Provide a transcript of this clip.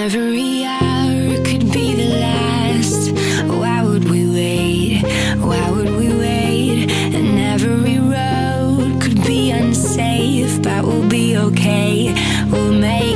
every hour could be the last. Why would we wait? Why would we wait? And every road could be unsafe, but we'll be okay. We'll make